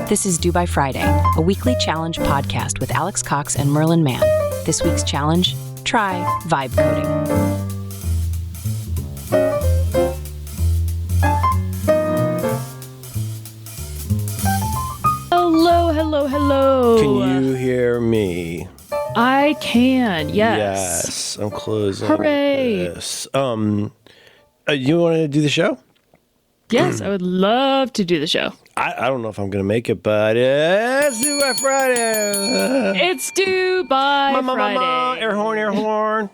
This is Do By Friday, a weekly challenge podcast with Alex Cox and Merlin Mann. This week's challenge, try vibecoding. Hello. Can you hear me? I can, yes. Yes, I'm closing Hooray. this. You want to do the show? Yes, I would love to do the show. I don't know if I'm going to make it, but it's Due By Friday. It's Due By Friday. Air horn.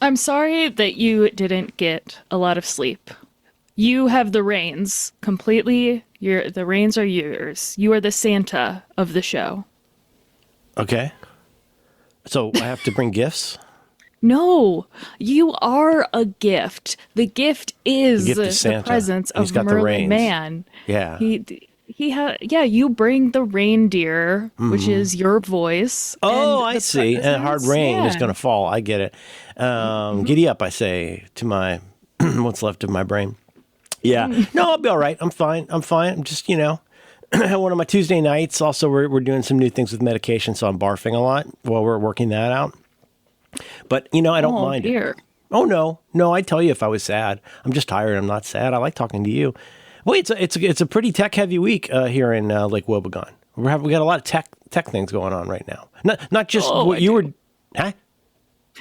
I'm sorry that you didn't get a lot of sleep. You have the reins completely. The reins are yours. You are the Santa of the show. Okay. So I have to bring gifts? No, you are a gift. The gift is Santa. the presence He's of got the Merlin reins. Mann. Yeah. You bring the reindeer, which is your voice. Oh, I see. And hard rain is yeah. going to fall. I get it. Giddy up, I say, to my what's left of my brain. Yeah. No, I'll be all right. I'm fine. I'm just, one of my Tuesday nights. Also, we're doing some new things with medication, so I'm barfing a lot while we're working that out. But, I don't mind it. Oh, no, I'd tell you if I was sad. I'm just tired. I'm not sad. I like talking to you. Wait, it's a pretty tech-heavy week here in Lake Wobegon. We got a lot of tech things going on right now. Not just what you were... Huh?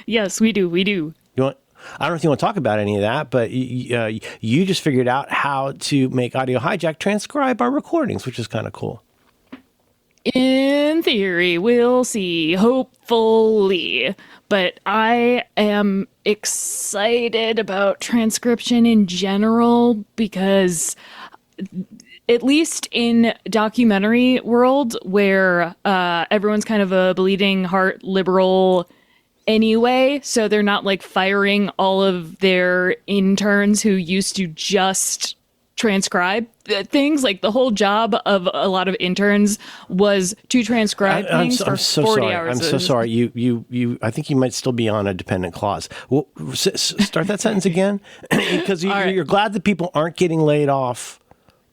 Yes, we do. You want... I don't know if you want to talk about any of that, but you just figured out how to make Audio Hijack transcribe our recordings, which is kind of cool. In theory, we'll see. Hopefully. But I am excited about transcription in general because, at least in documentary world, where everyone's kind of a bleeding heart liberal anyway, so they're not like firing all of their interns who used to just transcribe things. Like the whole job of a lot of interns was to transcribe things for 40 hours. I'm so sorry. You. I think you might still be on a dependent clause. Well, start that sentence again, because you're glad that people aren't getting laid off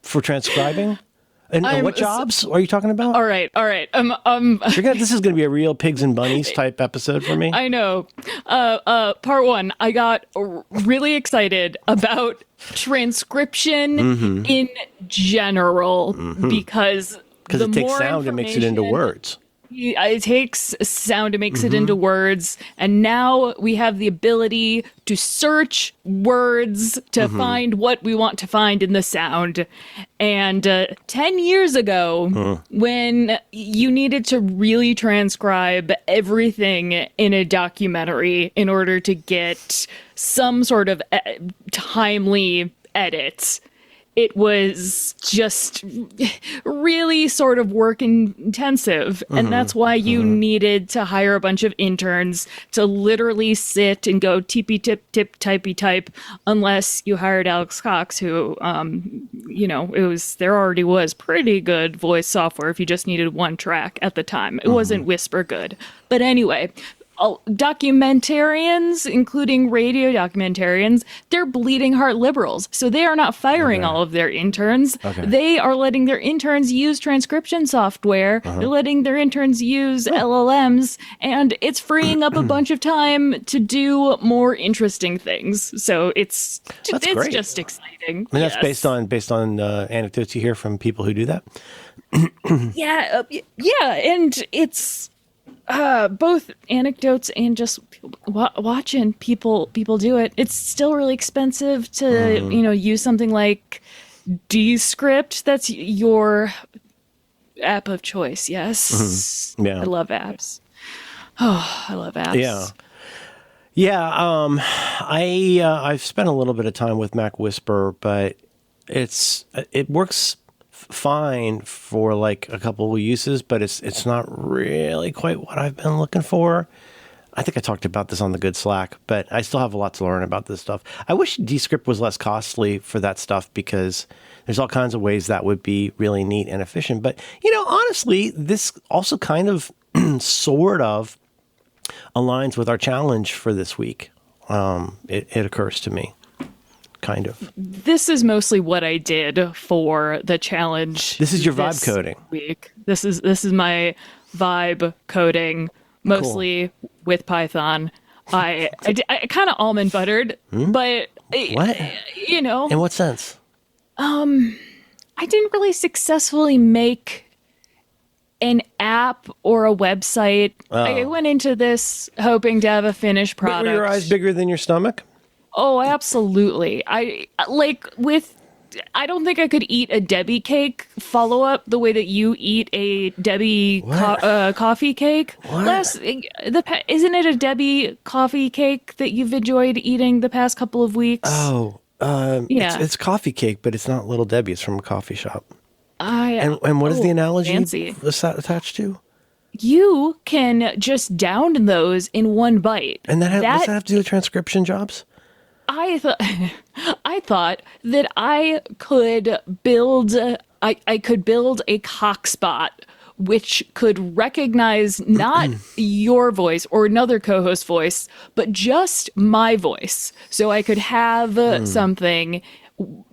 for transcribing. And what jobs are you talking about? All right. This is going to be a real pigs and bunnies type episode for me. I know. Part one, I got really excited about transcription in general because it takes sound and makes it into words. It takes sound and makes it into words, and now we have the ability to search words to find what we want to find in the sound. And 10 years ago, when you needed to really transcribe everything in a documentary in order to get some sort of timely edit, it was just really sort of work intensive. And that's why you needed to hire a bunch of interns to literally sit and go tippy tip typey type, unless you hired Alex Cox, who, there already was pretty good voice software if you just needed one track at the time. It wasn't whisper good. But anyway, documentarians, including radio documentarians, they're bleeding heart liberals. So they are not firing all of their interns. Okay. They are letting their interns use transcription software. They're letting their interns use LLMs, and it's freeing up a bunch of time to do more interesting things. So it's great. Just exciting. And that's based on anecdotes you hear from people who do that. Yeah, and it's both anecdotes and just watching people do it. It's still really expensive to use something like Descript. That's your app of choice. Yes. Yeah, I love apps. Oh, I love apps. Yeah. I've spent a little bit of time with Mac Whisper, but it works fine for like a couple of uses, but it's not really quite what I've been looking for. I think I talked about this on the good Slack, but I still have a lot to learn about this stuff. I wish Descript was less costly for that stuff because there's all kinds of ways that would be really neat and efficient. But, honestly, this also kind of sort of aligns with our challenge for this week. It occurs to me. kind of. This is mostly what I did for the challenge. This is your vibe coding week. This is my vibe coding, mostly with Python. I kind of almond buttered, but what? You know, in what sense? I didn't really successfully make an app or a website. I went into this hoping to have a finished product. Were your eyes bigger than your stomach? Oh, absolutely. I don't think I could eat a Debbie cake follow up the way that you eat a Debbie coffee cake. What? Isn't it a Debbie coffee cake that you've enjoyed eating the past couple of weeks? Oh, yeah. It's coffee cake, but it's not Little Debbie. It's from a coffee shop. And what is the analogy attached to? You can just down those in one bite. And does that have to do with transcription jobs? I thought that I could build I could build a cockspot which could recognize not your voice or another co-host voice, but just my voice. So I could have something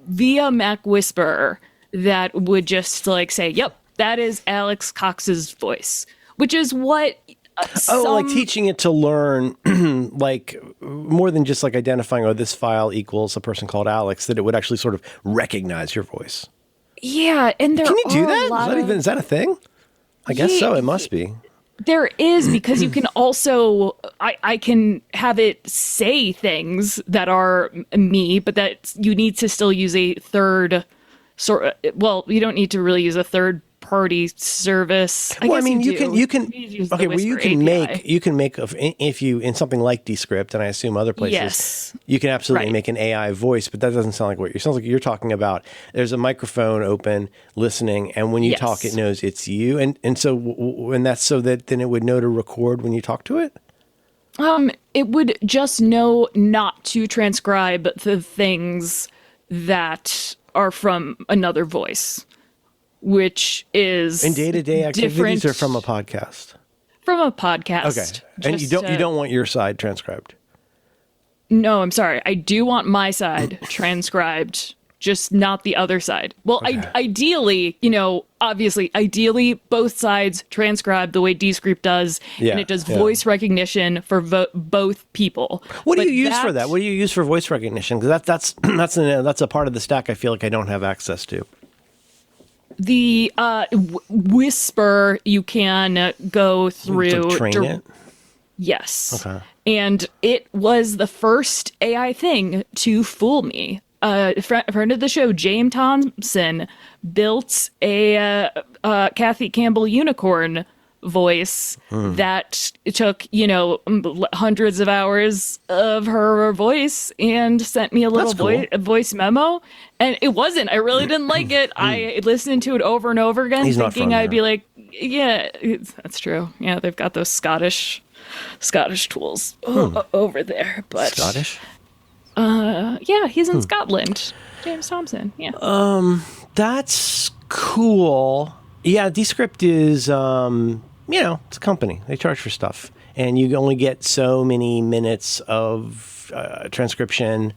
via Mac Whisper that would just like say, "Yep, that is Alex Cox's voice," which is what. Like teaching it to learn, like more than just like identifying, this file equals a person called Alex, that it would actually sort of recognize your voice. Yeah, and can you do that? Is that a thing? I guess so. It must be. There is, because you can also, I can have it say things that are me, but that you need to still use a third you don't need to really use a third party service. You can make if you in something like Descript, and I assume other places, you can absolutely make an AI voice, but that doesn't sound like it sounds like you're talking about. There's a microphone open, listening, and when you talk, it knows it's you, and so that's so that then it would know to record when you talk to it. It would just know not to transcribe the things that are from another voice. Which is in day-to-day activities or from a podcast? From a podcast. Okay. And you don't want your side transcribed? No, I'm sorry. I do want my side transcribed, just not the other side. Well, ideally, ideally both sides transcribe the way Descript does, and it does voice recognition for both people. What do you use for that? What do you use for voice recognition? Because that's a part of the stack I feel like I don't have access to. The Whisper, you can go through. To train it? Yes. Okay. And it was the first AI thing to fool me. A friend of the show, James Thompson, built a Kathy Campbell unicorn voice that took, hundreds of hours of her voice and sent me a little voice memo. And it wasn't. I really didn't like it. I listened to it over and over again, thinking I'd be like, yeah, that's true. Yeah, they've got those Scottish tools over there. But Scottish? Yeah, he's in Scotland. James Thompson, yeah. That's cool. Yeah, Descript is, it's a company. They charge for stuff. And you only get so many minutes of transcription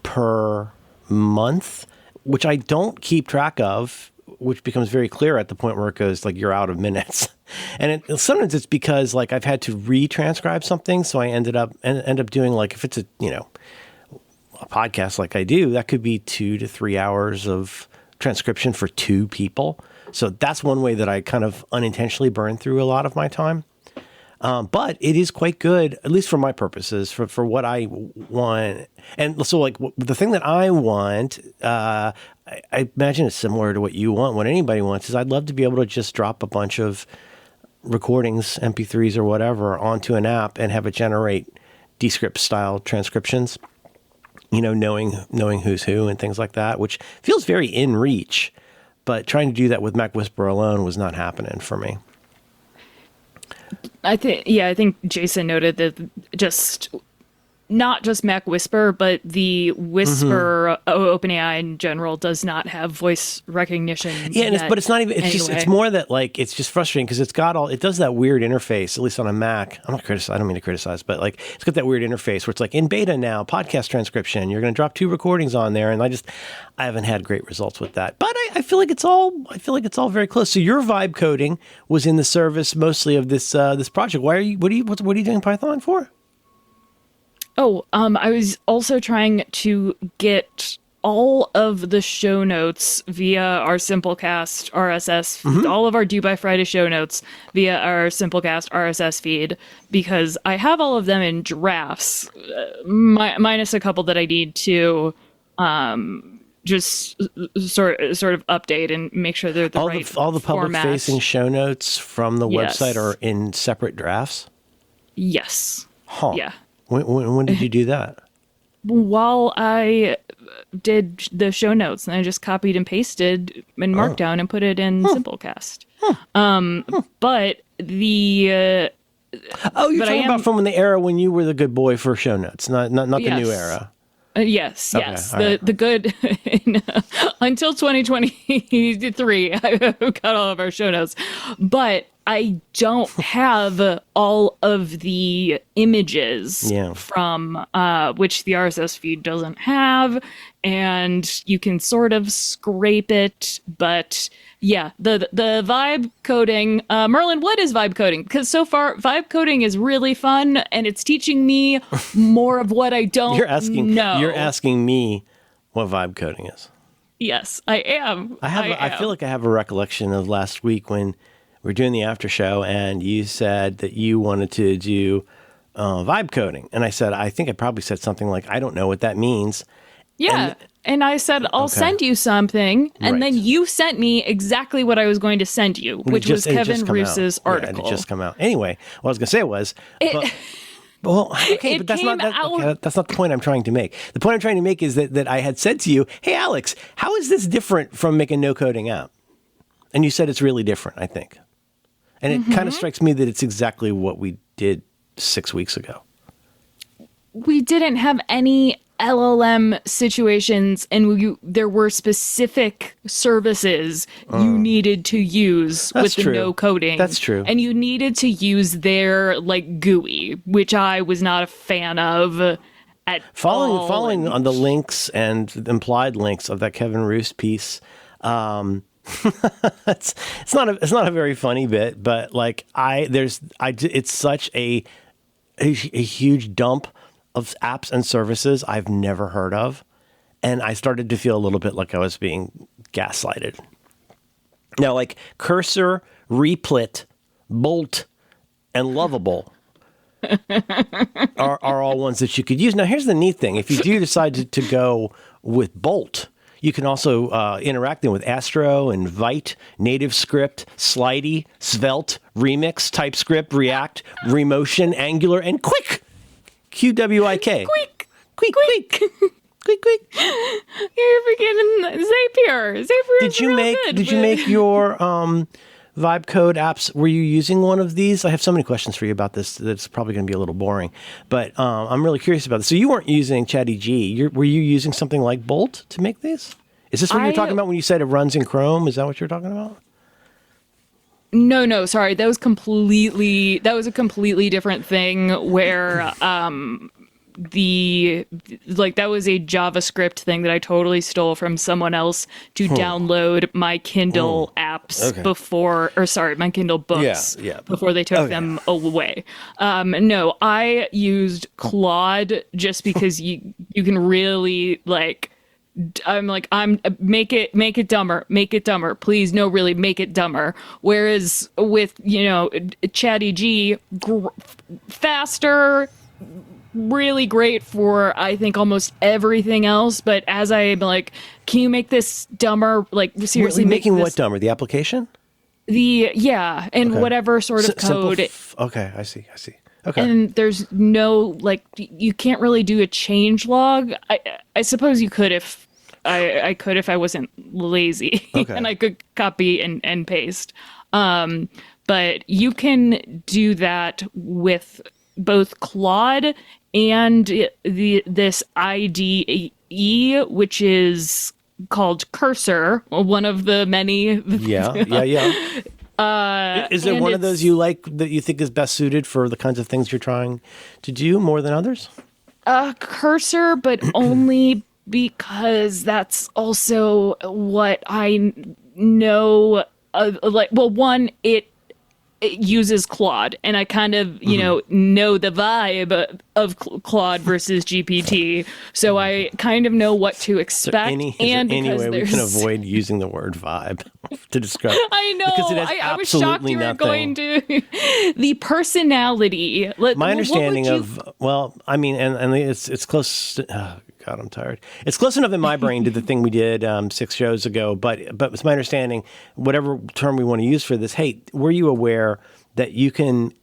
per month, which I don't keep track of, which becomes very clear at the point where it goes like you're out of minutes. And sometimes it's because like I've had to retranscribe something, so I end up doing like if it's a podcast like I do, that could be 2 to 3 hours of transcription for 2 people. So that's one way that I kind of unintentionally burn through a lot of my time. But it is quite good, at least for my purposes, for what I want. And so like the thing that I want, I imagine it's similar to what you want. What anybody wants is I'd love to be able to just drop a bunch of recordings, MP3s or whatever, onto an app and have it generate Descript style transcriptions, knowing who's who and things like that, which feels very in reach. But trying to do that with Mac Whisper alone was not happening for me. I think Jason noted that just not just Mac Whisper, but the Whisper OpenAI in general does not have voice recognition. Yeah, but it's not even. It's anyway. just. It's more that like it's just frustrating because it does that weird interface. At least on a Mac, I don't mean to criticize, but like it's got that weird interface where it's like in beta now, podcast transcription. You're going to drop 2 recordings on there, and I haven't had great results with that. But I feel like it's all very close. So your vibe coding was in the service mostly of this project. What are you doing Python for? Oh, I was also trying to get all of the show notes via our Simplecast RSS, all of our Due by Friday show notes via our Simplecast RSS feed, because I have all of them in drafts, minus a couple that I need to just sort of update and make sure they're all the public-facing show notes from the website are in separate drafts? Yes. Huh. Yeah. When did you do that? While I did the show notes, and I just copied and pasted in Markdown and put it in Simplecast. But the you're talking about from the era when you were the good boy for show notes, not the new era. Yes. Okay, right. The good until 2023. I've got all of our show notes, but I don't have all of the images from which the RSS feed doesn't have, and you can sort of scrape it. But yeah, the vibe coding, Merlin, what is vibe coding? Because so far, vibe coding is really fun, and it's teaching me more of what I don't know. You're asking me what vibe coding is. Yes, I am. I feel like I have a recollection of last week when we were doing the after show, and you said that you wanted to do vibe coding. And I said, I think I probably said something like, I don't know what that means. Yeah. And I said, I'll send you something. And then you sent me exactly what I was going to send you, which was Kevin Roos's article. Yeah, it just come out. Anyway, what I was going to say was... but that's not the point I'm trying to make. The point I'm trying to make is that I had said to you, hey, Alex, how is this different from making no coding app? And you said it's really different, I think. And it kind of strikes me that it's exactly what we did 6 weeks ago. We didn't have any LLM situations, and there were specific services you needed to use with the no coding. That's true. And you needed to use their like GUI, which I was not a fan of at all. Following on the links and the implied links of that Kevin Roos piece. It's not a very funny bit, but like it's such a huge dump of apps and services I've never heard of, and I started to feel a little bit like I was being gaslighted. Now, like Cursor, Replit, Bolt, and Lovable are all ones that you could use. Now, here's the neat thing: if you do decide to go with Bolt, you can also interact them with Astro and Vite, NativeScript, Slidey, Svelte, Remix, TypeScript, React, Remotion, Angular, and Quick. QWIK. Quick. You're forgetting Zapier. Did you make your vibe code apps? Were you using one of these? I have so many questions for you about this. That's probably going to be a little boring, but I'm really curious about this. So you weren't using ChattyG. Were you using something like Bolt to make these? Is this what you're talking about when you said it runs in Chrome? Is that what you're talking about? No, sorry. That was a completely different thing where that was a JavaScript thing that I totally stole from someone else to download my Kindle apps my Kindle books before they took them away. No, I used Claude just because you can really like. I'm make it dumber, please. No, really, make it dumber. Whereas with ChattyG, faster, really great for I think almost everything else. But as I'm like, can you make this dumber? Like seriously, making what dumber? The application? Whatever sort of code. Okay, I see. Okay. And there's no, you can't really do a change log. I suppose you could if I could if I wasn't lazy and I could copy and paste. But you can do that with both Claude and this IDE, which is called Cursor, one of the many. Yeah. Is there one of those you like that you think is best suited for the kinds of things you're trying to do more than others? Cursor, but only because that's also what I know. One, it uses Claude, and I kind of, know the vibe of Claude versus GPT, so I kind of know what to expect. Any way we can avoid using the word vibe to describe? I know. Because it has I was shocked you were going to the personality. My understanding of and it's close. God, I'm tired. It's close enough in my brain to the thing we did 6 shows ago, but it's my understanding, whatever term we want to use for this, hey, were you aware that you can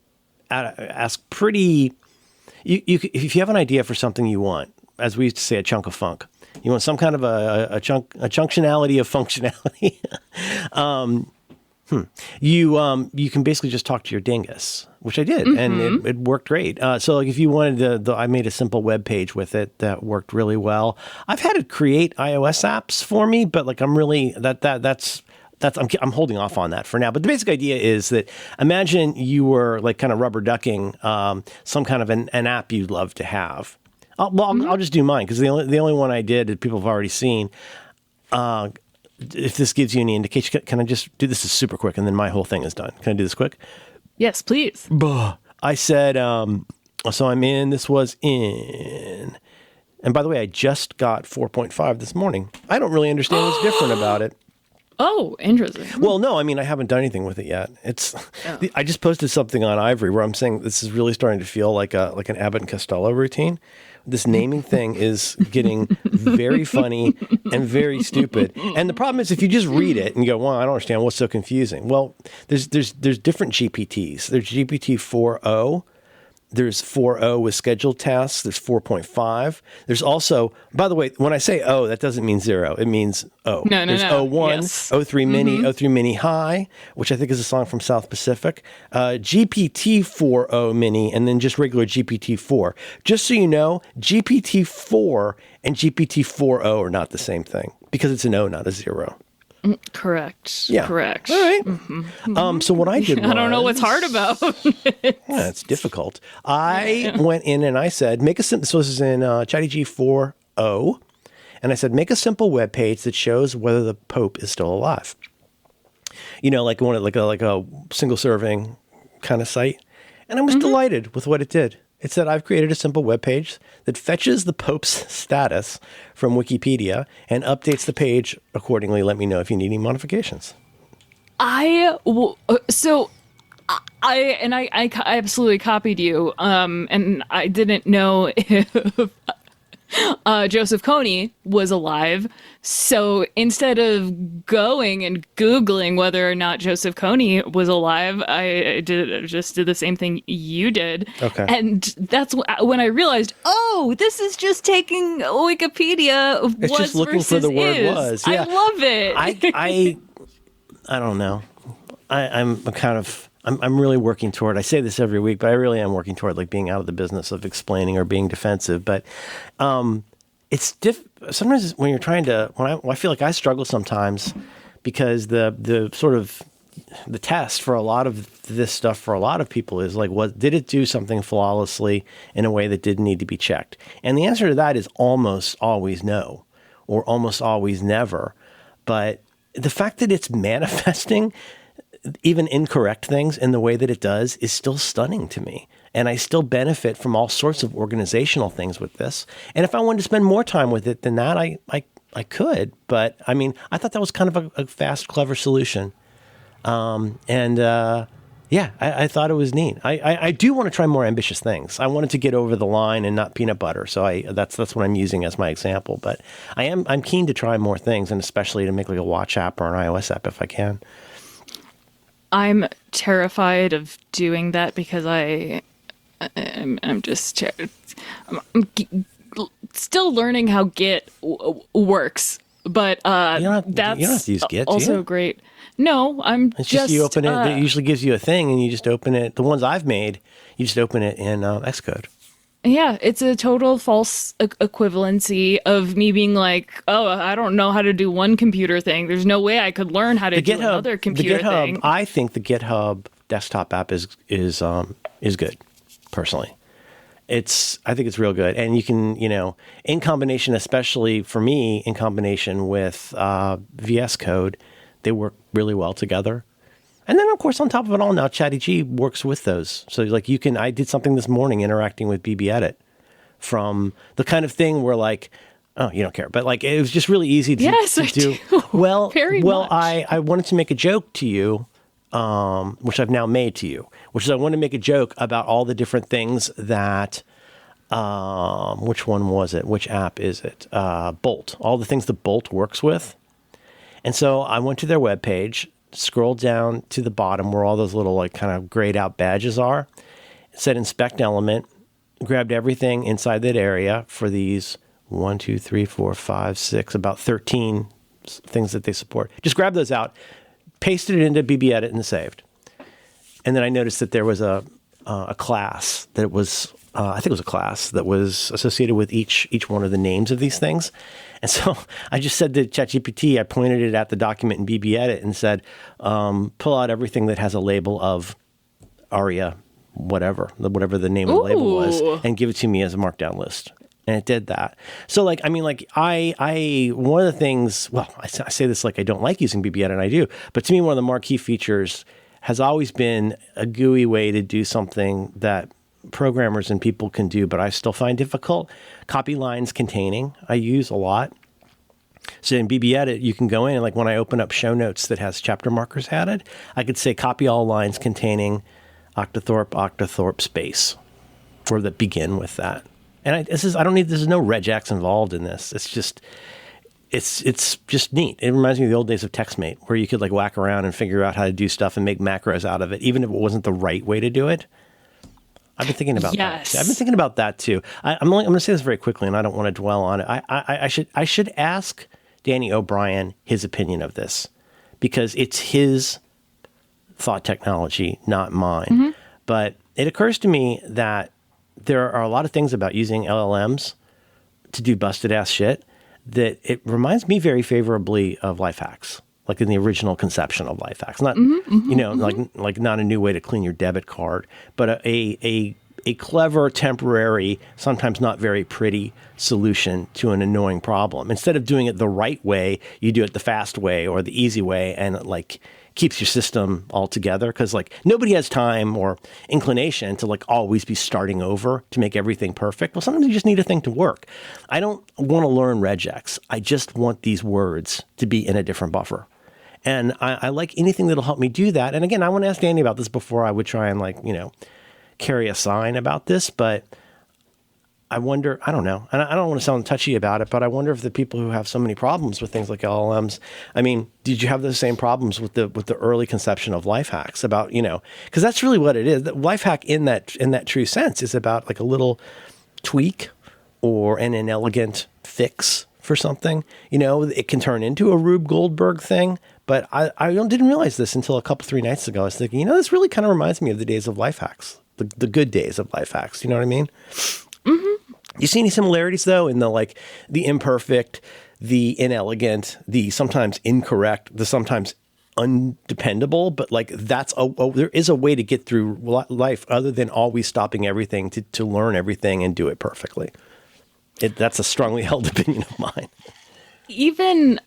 ask pretty, if you have an idea for something you want, as we used to say, a chunk of funk, you want some kind of a chunktionality of functionality, you can basically just talk to your dingus, which I did, and it worked great. So like if you wanted I made a simple web page with it that worked really well. I've had it create iOS apps for me, but like I'm really I'm holding off on that for now. But the basic idea is that imagine you were like kind of rubber ducking some kind of an app you'd love to have. I'll just do mine because the only one I did that people have already seen. If this gives you any indication, can I just do this? Is super quick, and then my whole thing is done. Can I do this quick? Yes, please. I said, so I'm in. This was in, and by the way, I just got 4.5 this morning. I don't really understand what's different about it. Oh, interesting. Well, no, I mean, I haven't done anything with it yet. I just posted something on Ivory where I'm saying this is really starting to feel like an Abbott and Costello routine. This naming thing is getting very funny and very stupid. And the problem is if you just read it and you go, well, I don't understand what's so confusing. Well, there's different GPTs. There's GPT 4.0. There's 4.0 with scheduled tasks. There's 4.5. There's also, by the way, when I say O, that doesn't mean 0. It means O. No. There's O1, yes. O3 Mini, O3 Mini High, which I think is a song from South Pacific, GPT 4.0 Mini, and then just regular GPT 4. Just so you know, GPT 4 and GPT 4.0 are not the same thing because it's an O, not a 0. Correct. Yeah. Correct. All right. So what I did was... I don't know what's hard about it. Yeah, it's difficult. I went in and I said, so this is in ChatGPT 4.0, and I said, make a simple web page that shows whether the Pope is still alive. Like a single serving kind of site. And I was delighted with what it did. It said, I've created a simple web page that fetches the Pope's status from Wikipedia and updates the page accordingly. Let me know if you need any modifications. I absolutely copied you. And I didn't know if Joseph Kony was alive. So instead of going and Googling whether or not Joseph Kony was alive, I just did the same thing you did. Okay. And that's when I realized, this is just taking Wikipedia. It's just looking for the word was. Yeah. I love it. I don't know. I'm really working toward, I say this every week, but I really am working toward like being out of the business of explaining or being defensive. But it's sometimes when you're trying to, I feel like I struggle sometimes because the sort of the test for a lot of this stuff for a lot of people is like, did it do something flawlessly in a way that didn't need to be checked? And the answer to that is almost always no, or almost always never. But the fact that it's manifesting even incorrect things in the way that it does is still stunning to me. And I still benefit from all sorts of organizational things with this. And if I wanted to spend more time with it than that, I could. But I mean, I thought that was kind of a fast, clever solution. I thought it was neat. I do want to try more ambitious things. I wanted to get over the line and not peanut butter. So that's what I'm using as my example. But I'm keen to try more things, and especially to make like a watch app or an iOS app if I can. I'm terrified of doing that because I'm still learning how Git works, but that's you don't have to use Git, also great. No, it's just you open it. It usually gives you a thing, and you just open it. The ones I've made, you just open it in Xcode. Yeah, it's a total false equivalency of me being like, oh, I don't know how to do one computer thing. There's no way I could learn how to do another computer thing. I think the GitHub desktop app is good, personally. I think it's real good. And you can, in combination, especially for me, in combination with VS Code, they work really well together. And then, of course, on top of it all, now ChatGPT works with those. So, like, I did something this morning interacting with BBEdit from the kind of thing where, like, oh, you don't care. But, like, it was just really easy to, yes, to I do. Do. Well, Very much. I wanted to make a joke to you, which I've now made to you, which is I wanted to make a joke about all the different things that, which one was it? Which app is it? Bolt. All the things that Bolt works with. And so I went to their webpage, scrolled down to the bottom where all those little like kind of grayed out badges are. It said inspect element, grabbed everything inside that area for these 1, 2, 3, 4, 5, 6, about 13 things that they support. Just grabbed those out, pasted it into BBEdit and saved. And then I noticed that there was a class that was, I think it was a class that was associated with each one of the names of these things. And so I just said to ChatGPT, I pointed it at the document in BBEdit and said, pull out everything that has a label of ARIA, whatever the name of the label was, and give it to me as a markdown list. And it did that. So, like, I mean, like, I one of the things, well, I say this like I don't like using BBEdit, and I do, but to me, one of the marquee features has always been a GUI way to do something that programmers and people can do, but I still find difficult. Copy lines containing, I use a lot. So in BBEdit, you can go in and like when I open up show notes that has chapter markers added, I could say copy all lines containing octothorpe space for that begin with that. And there's no regex involved in this. It's just neat. It reminds me of the old days of TextMate where you could like whack around and figure out how to do stuff and make macros out of it, even if it wasn't the right way to do it. I've been thinking about that. I've been thinking about that too. I'm going to say this very quickly, and I don't want to dwell on it. I should ask Danny O'Brien his opinion of this because it's his thought technology, not mine. Mm-hmm. But it occurs to me that there are a lot of things about using LLMs to do busted ass shit that it reminds me very favorably of life hacks. Like in the original conception of life hacks, not like not a new way to clean your debit card, but a clever, temporary, sometimes not very pretty solution to an annoying problem. Instead of doing it the right way, you do it the fast way or the easy way, and it like keeps your system all together. Because like nobody has time or inclination to like always be starting over to make everything perfect. Well, sometimes you just need a thing to work. I don't want to learn regex. I just want these words to be in a different buffer. And I like anything that'll help me do that. And again, I want to ask Danny about this before I would try and carry a sign about this. But I wonder, I don't know. And I don't want to sound touchy about it, but I wonder if the people who have so many problems with things like LLMs, I mean, did you have the same problems with the early conception of life hacks about, because that's really what it is. The life hack in that true sense is about like a little tweak or an inelegant fix for something. It can turn into a Rube Goldberg thing. But I didn't realize this until a couple, 3 nights ago. I was thinking, this really kind of reminds me of the days of life hacks, the good days of life hacks. You know what I mean? Mm-hmm. You see any similarities, though, in the imperfect, the inelegant, the sometimes incorrect, the sometimes undependable, but there is a way to get through life other than always stopping everything to learn everything and do it perfectly. That's a strongly held opinion of mine. Even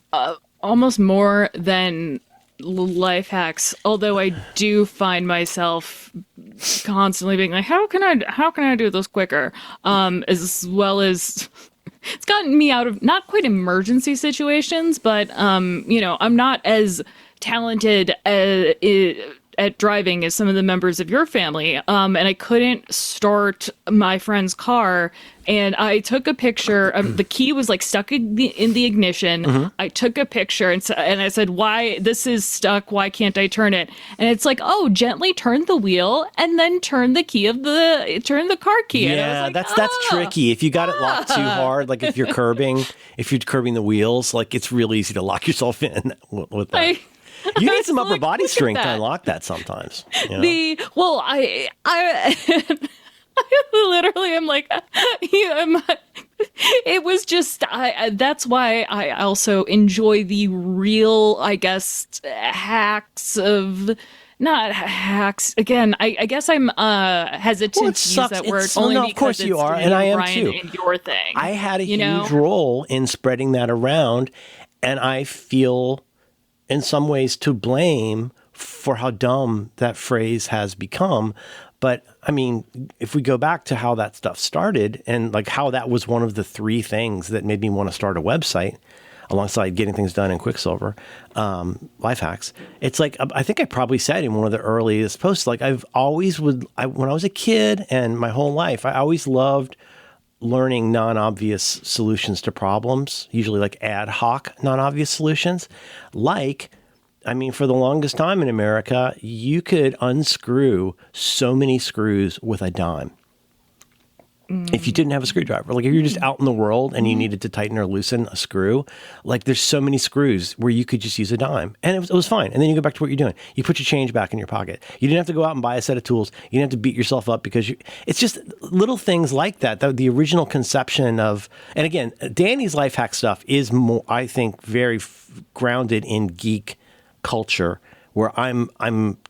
almost more than life hacks, although I do find myself constantly being like, how can I do this quicker? As well as it's gotten me out of not quite emergency situations, but I'm not as talented at driving as some of the members of your family. And I couldn't start my friend's car. And I took a picture of the key was like stuck in the ignition. Mm-hmm. I took a picture and I said, why this is stuck? Why can't I turn it? And it's like, oh, gently turn the wheel and then turn the car key. Yeah, and I was like, that's tricky. If you got it locked too hard, like if you're curbing the wheels, like it's real easy to lock yourself in with that. You need some upper body strength to unlock that sometimes. Literally, I'm like, it was just, that's why I also enjoy the real, I guess, hacks of, not hacks. Again, I guess I'm hesitant to use that word only because of course it's you are, and I am Brian, too. and your thing. I had a huge role in spreading that around, and I feel in some ways to blame for how dumb that phrase has become. But I mean, if we go back to how that stuff started and like how that was one of the three things that made me want to start a website alongside getting things done in Quicksilver, life hacks. It's like, I think I probably said in one of the earliest posts, like when I was a kid and my whole life, I always loved learning non-obvious solutions to problems, usually like ad hoc non-obvious solutions. For the longest time in America, you could unscrew so many screws with a dime. If you didn't have a screwdriver, like if you're just out in the world and you needed to tighten or loosen a screw, like there's so many screws where you could just use a dime and it was fine. And then you go back to what you're doing. You put your change back in your pocket. You didn't have to go out and buy a set of tools. You didn't have to beat yourself up because it's just little things like that. The original conception of, and again, Danny's life hack stuff is more, I think, very grounded in geek culture, where I'm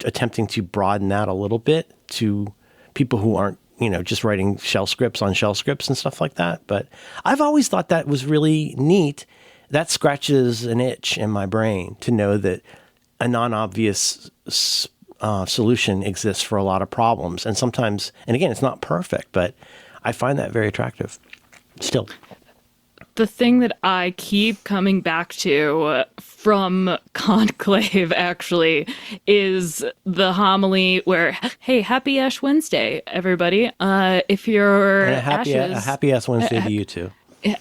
attempting to broaden that a little bit to people who aren't, just writing shell scripts on shell scripts and stuff like that. But I've always thought that was really neat. That scratches an itch in my brain to know that a non-obvious solution exists for a lot of problems. And sometimes, and again, it's not perfect, but I find that very attractive still. The thing that I keep coming back to from Conclave, actually, is the homily where, hey, happy Ash Wednesday, everybody. If you're and a happy Ash Wednesday to you too.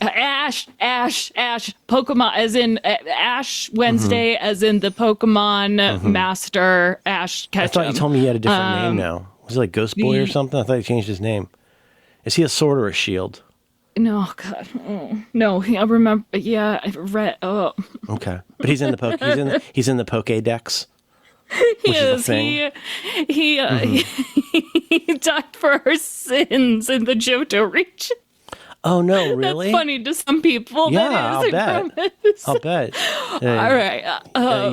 Ash, Pokemon, as in Ash Wednesday, as in the Pokemon master Ash Ketchum. I thought you told me he had a different name now. Was it like Ghost Boy or something? I thought he changed his name. Is he a sword or a shield? No, God, no. I remember. Yeah, I read. Oh, okay, but he's in the he's in the Pokédex. He is. He died for our sins in the Johto region. Oh no, really? That's funny to some people. Yeah, that is, I'll bet. All right.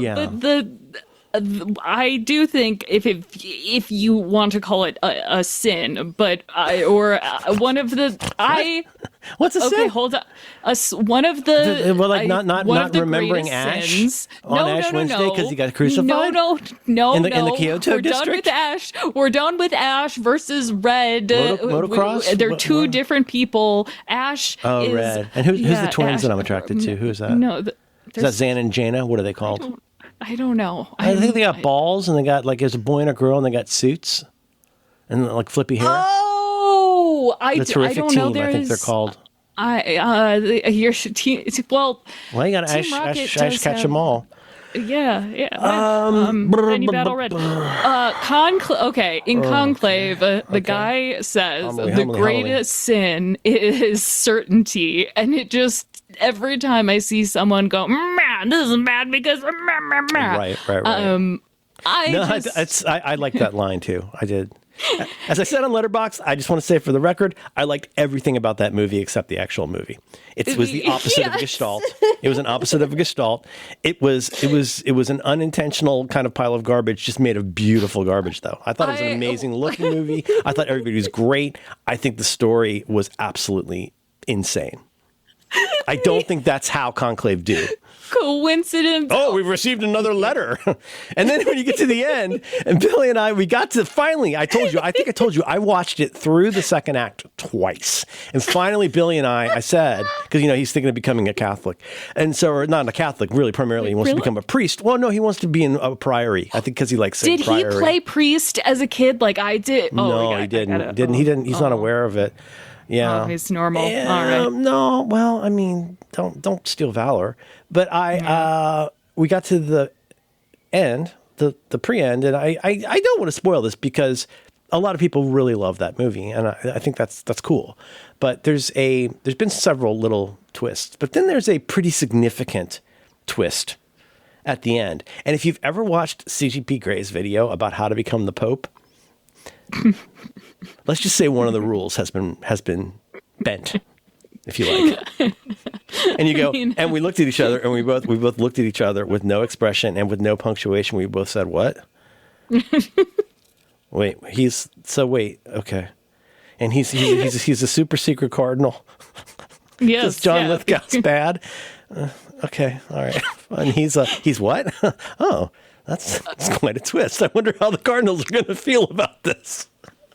Yeah. But I do think if you want to call it a sin, but one of the what's a sin? Okay, hold on. One of the not remembering Ash sins. on Ash Wednesday because he got crucified. No. In the Kyoto We're district. done with Ash. We're done with Ash versus Red. Motocross. They're two different people. Ash. Oh, is, Red. And who's the twins Ash, that I'm attracted to? Who is that? No, is that Zan and Jaina? What are they called? I don't know. I think they got balls and they got there's a boy and a girl and they got suits and like flippy hair. Oh, I the terrific don't team, know. I think they're called. Your team. Well, you got Ash catch them all. Yeah. Any battle red. Okay, in Conclave, the guy says the greatest sin is certainty, and it just every time I see someone go, man, this is bad because Right. I like that line too. I did. As I said on Letterboxd, I just want to say for the record, I liked everything about that movie except the actual movie. It was the opposite of a gestalt. It was an opposite of a gestalt. It was an unintentional kind of pile of garbage, just made of beautiful garbage, though. I thought it was an amazing looking movie. I thought everybody was great. I think the story was absolutely insane. I don't think that's how Conclave do. Coincidence. Oh, we've received another letter. And then when you get to the end, and Billy and we got to finally, I think I told you, I watched it through the second act twice. And finally, Billy and I said, because, he's thinking of becoming a Catholic. And so, or not a Catholic, really, primarily, he wants to become a priest. Well, no, he wants to be in a priory. I think because he likes saying priory. Did he play priest as a kid like I did? No, he didn't. He's not aware of it. Yeah. Oh, he's normal. All right. No, well, don't steal valor. But we got to the end, the pre-end, and I don't want to spoil this because a lot of people really love that movie, and I think that's cool. But there's been several little twists, but then there's a pretty significant twist at the end. And if you've ever watched CGP Gray's video about how to become the Pope, let's just say one of the rules has been bent, if you like. And you go, and we looked at each other, and we both looked at each other with no expression and with no punctuation. We both said, "What?" Wait, okay. And he's a super secret cardinal. Yes, John Lithgow's bad. Okay, all right. And he's what? Oh, that's quite a twist. I wonder how the Cardinals are going to feel about this.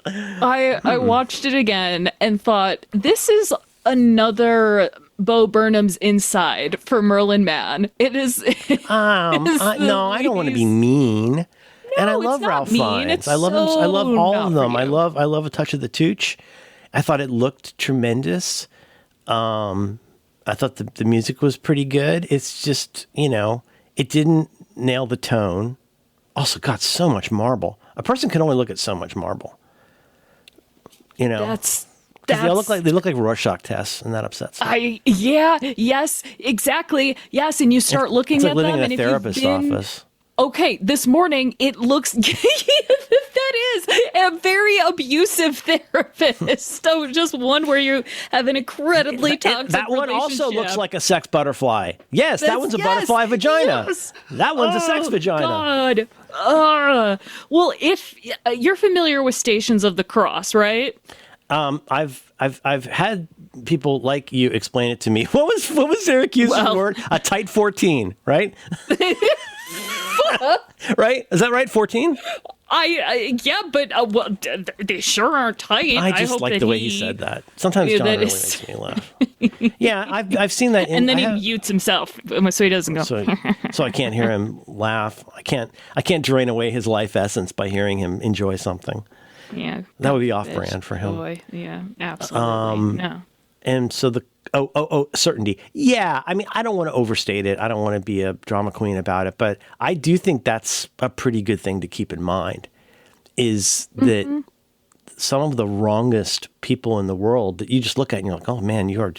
I watched it again and thought, this is another Bo Burnham's Inside for Merlin Mann. It is. No, I don't want to be mean. No, and I love it's not Ralph mean. Fiennes. It's I love him. I love so all not of them. for I you. love A Touch of the Tooch. I thought it looked tremendous. I thought the music was pretty good. It's just, it didn't nail the tone. Also, got so much marble. A person can only look at so much marble. That's they look like Rorschach tests, and that upsets me. Yes, exactly. Yes, and you start looking it's like at living them, in and a if you've therapist's been, office. okay, this morning it looks that is a very abusive therapist. So just one where you have an incredibly toxic That one also relationship. looks like a sex butterfly. Yes, that one's a butterfly vagina. Yes. That one's a sex vagina. God. Well, if you're familiar with Stations of the Cross, right? I've had people like you explain it to me. What was Syracuse's word? A tight 14, right? Right? Is that right? 14? But they sure aren't tight. I just hope like that the way he said that. Sometimes John really makes me laugh. Yeah, I've seen that. And then he mutes himself so he doesn't go. So I can't hear him laugh. I can't drain away his life essence by hearing him enjoy something. Yeah, that would be off-brand for him. Boy. Yeah, absolutely. No. And so certainty. Yeah, I mean, I don't want to overstate it. I don't want to be a drama queen about it, but I do think that's a pretty good thing to keep in mind, is that some of the wrongest people in the world that you just look at and you're like, oh man, you're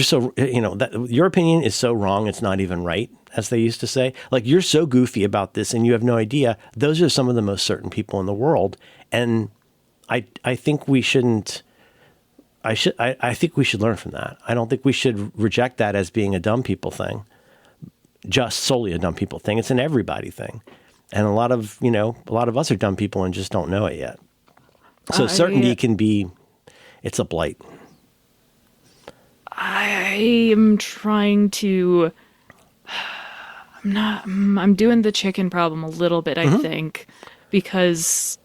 so, that your opinion is so wrong, it's not even right, as they used to say. Like, you're so goofy about this and you have no idea. Those are some of the most certain people in the world. And I think we shouldn't. I think we should learn from that. I don't think we should reject that as being a dumb people thing, just solely a dumb people thing. It's an everybody thing. And a lot of us are dumb people and just don't know it yet. So certainty can be, it's a blight. I am trying to, I'm doing the chicken problem a little bit, I think, because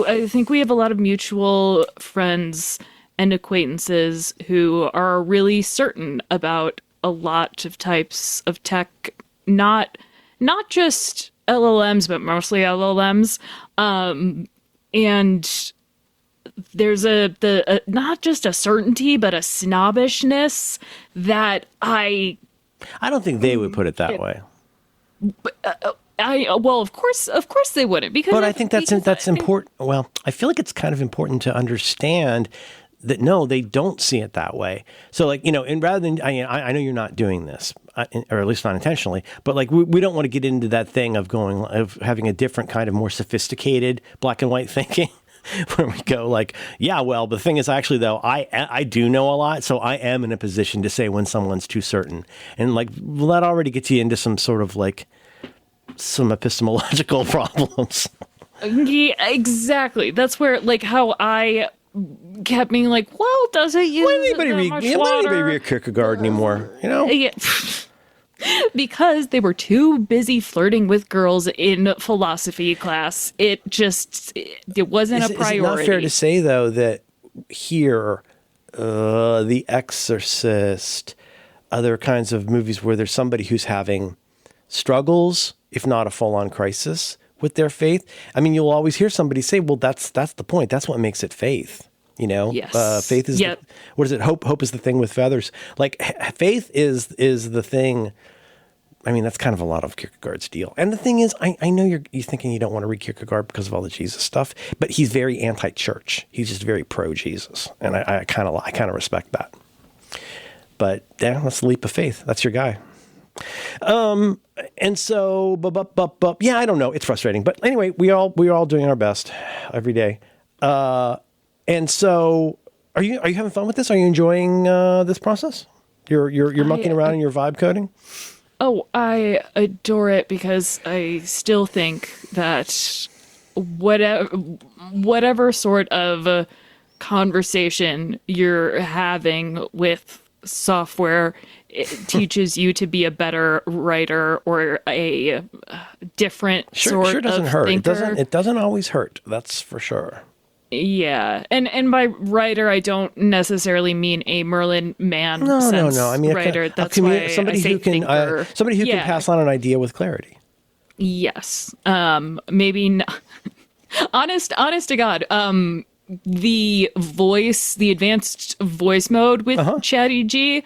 I think we have a lot of mutual friends and acquaintances who are really certain about a lot of types of tech, not just LLMs, but mostly LLMs. And there's not just a certainty, but a snobbishness that I don't think they would put it that way. Of course they wouldn't, because. But I think that's important. Well, I feel like it's kind of important to understand that no, they don't see it that way. So, like, and rather than I know you're not doing this, or at least not intentionally, but like we don't want to get into that thing of having a different kind of more sophisticated black and white thinking. Where we go like, yeah, well, the thing is actually, though, I do know a lot, so I am in a position to say when someone's too certain. And like, well, that already gets you into some sort of like some epistemological problems. Yeah, exactly. That's where, like, how I kept being like, well, does it use anybody read Kierkegaard anymore? Yeah. Because they were too busy flirting with girls in philosophy class. It wasn't a priority. Is it not fair to say, though, that here, The Exorcist, other kinds of movies where there's somebody who's having struggles, if not a full-on crisis, with their faith? I mean, you'll always hear somebody say, well, that's the point. That's what makes it faith. Yes. Faith is, what is it? Hope is the thing with feathers. Like, faith is the thing. I mean, that's kind of a lot of Kierkegaard's deal. And the thing is, I know you're thinking you don't want to read Kierkegaard because of all the Jesus stuff, but he's very anti-church. He's just very pro-Jesus. And I kind of respect that. But yeah, that's the leap of faith. That's your guy. And so, yeah, I don't know. It's frustrating, but anyway, we're all doing our best every day. And so, are you having fun with this? Are you enjoying this process? You're monkeying around in your vibe coding. Oh, I adore it because I still think that whatever sort of conversation you're having with software, it teaches you to be a better writer or a different sort doesn't of hurt. thinker. It doesn't always hurt. That's for sure. Yeah, and by writer, I don't necessarily mean a Merlin Mann sense. No. I mean, writer. That's why somebody I say who can thinker. can pass on an idea with clarity. Yes. Maybe not. Honest to God. The advanced voice mode with ChatGPT,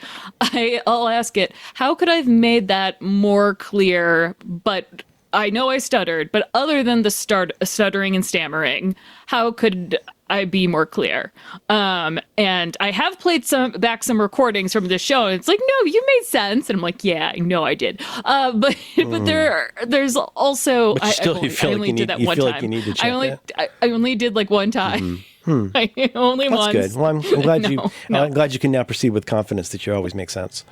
I'll ask it, how could I have made that more clear? But I know I stuttered, but other than the stuttering and stammering, how could I be more clear? And I have played some recordings from the show, and it's like, no, you made sense. And I'm like, yeah, I know I did. But there's also, I only did that one time. Like you need to check I only did like one time. I only That's once. good. Well, I'm glad I'm glad you can now proceed with confidence that you always make sense.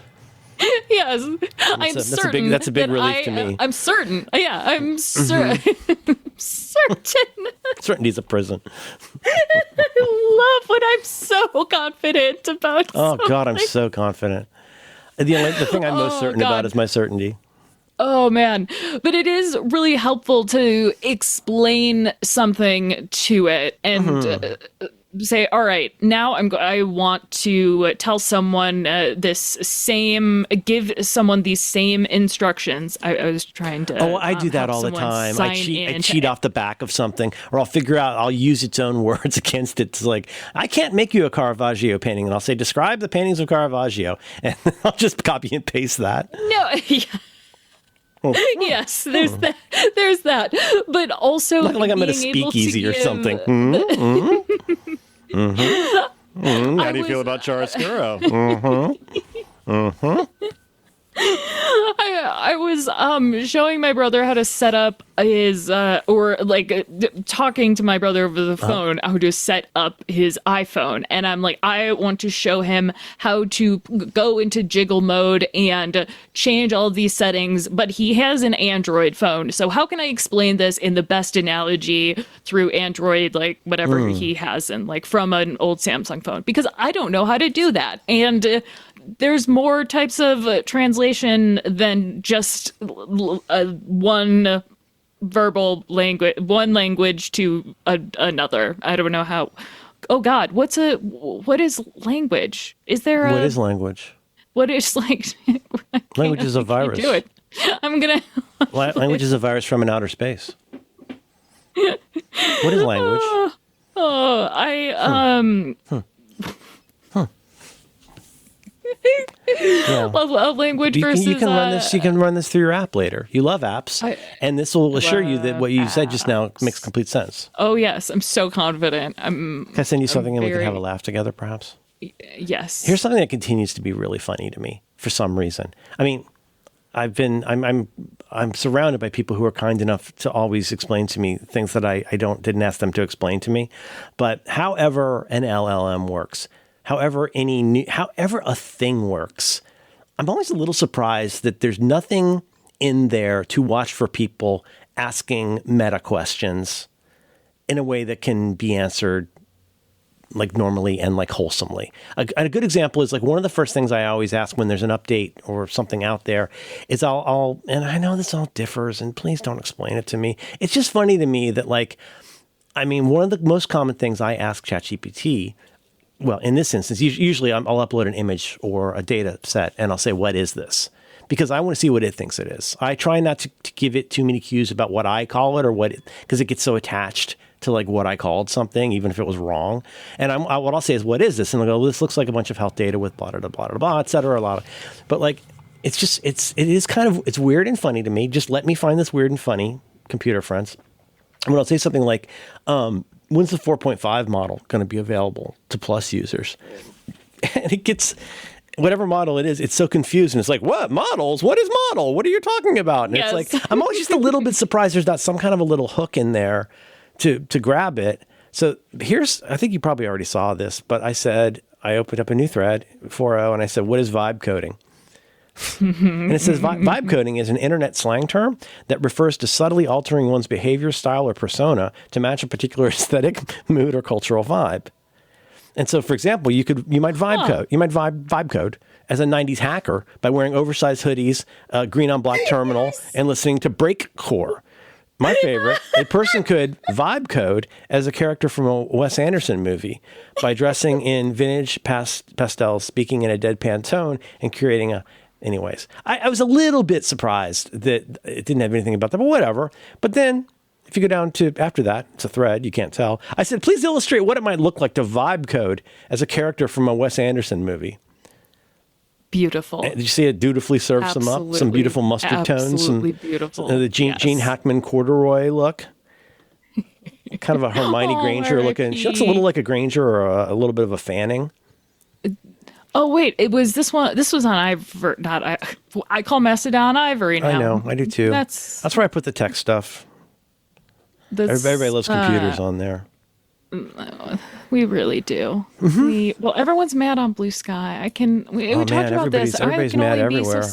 Yes, I'm certain. That's a big relief to me. I'm certain. Yeah, I'm certain. Certain. Certainty's a prison. I love when I'm so confident about something. God, I'm so confident. The thing I'm most certain about is my certainty. Oh man, but it is really helpful to explain something to it and say, all right, now I want to tell someone give someone these same instructions. I was trying to. Oh, I do that all the time. I cheat off the back of something, or I'll use its own words against it. It's like, I can't make you a Caravaggio painting, and I'll say, describe the paintings of Caravaggio, and I'll just copy and paste that. No, yeah. Yes, there's that. But also, like I'm at a speakeasy or something. How do you feel about chiaroscuro? I was showing my brother how to set up his talking to my brother over the phone how to set up his iPhone, and I'm like, I want to show him how to go into jiggle mode and change all of these settings, but he has an Android phone, so how can I explain this in the best analogy through Android, like whatever he has, and like from an old Samsung phone, because I don't know how to do that. And there's more types of translation than just one verbal language, one language to another. I don't know how. Oh God, what is language? Is there what is language? What is Language is a virus. Do it. I'm gonna. Language is a virus from an outer space. What is language? Love language versus. You can run this. You can run this through your app later. You love apps, and this will assure you that what you said just now makes complete sense. Oh yes, I'm so confident. Can I send you something and we can have a laugh together, perhaps? Yes. Here's something that continues to be really funny to me for some reason. I mean, I'm surrounded by people who are kind enough to always explain to me things that I didn't ask them to explain to me. But however an LLM works, however a thing works, I'm always a little surprised that there's nothing in there to watch for people asking meta questions in a way that can be answered like normally and like wholesomely. A good example is like one of the first things I always ask when there's an update or something out there is I'll and I know this all differs and please don't explain it to me. It's just funny to me that one of the most common things I ask ChatGPT, well, in this instance, usually I'll upload an image or a data set and I'll say, what is this? Because I want to see what it thinks it is. I try not to give it too many cues about what I call it or because it gets so attached to like what I called something, even if it was wrong. And what I'll say is, what is this? And I'll go, well, this looks like a bunch of health data with blah, blah, blah, blah, blah, et cetera, but like, it's weird and funny to me. Just let me find this weird and funny, computer friends. And when I'll say something like, when's the 4.5 model going to be available to Plus users? And whatever model it is, it's so confused. And it's like, what? Models? What is model? What are you talking about? And Yes. it's like, I'm always just a little bit surprised there's not some kind of a little hook in there to grab it. So I think you probably already saw this, but I opened up a new thread, 4.0, and I said, what is vibe coding? And it says vibe coding is an internet slang term that refers to subtly altering one's behavior, style, or persona to match a particular aesthetic, mood, or cultural vibe. And so, for example, you might vibe code. You might vibe code as a 90s hacker by wearing oversized hoodies, green on black terminal, and listening to breakcore. My favorite, a person could vibe code as a character from a Wes Anderson movie by dressing in vintage pastels, speaking in a deadpan tone, and creating a... Anyways, I was a little bit surprised that it didn't have anything about that, but whatever. But then, if you go down to after that, it's a thread, you can't tell. I said, please illustrate what it might look like to vibe code as a character from a Wes Anderson movie. Beautiful. Did you see it dutifully serve some beautiful mustard tones? Absolutely beautiful. The Gene Hackman corduroy look. Kind of a Hermione Granger looking. She looks a little like a Granger or a little bit of a Fanning. Oh wait, it was this one. This was on Ivory. I call Macedon Ivory now. I know, I do too. That's where I put the tech stuff. Everybody loves computers on there. We really do. Well, everyone's mad on Blue Sky. We talked about this. Everybody's mad everywhere.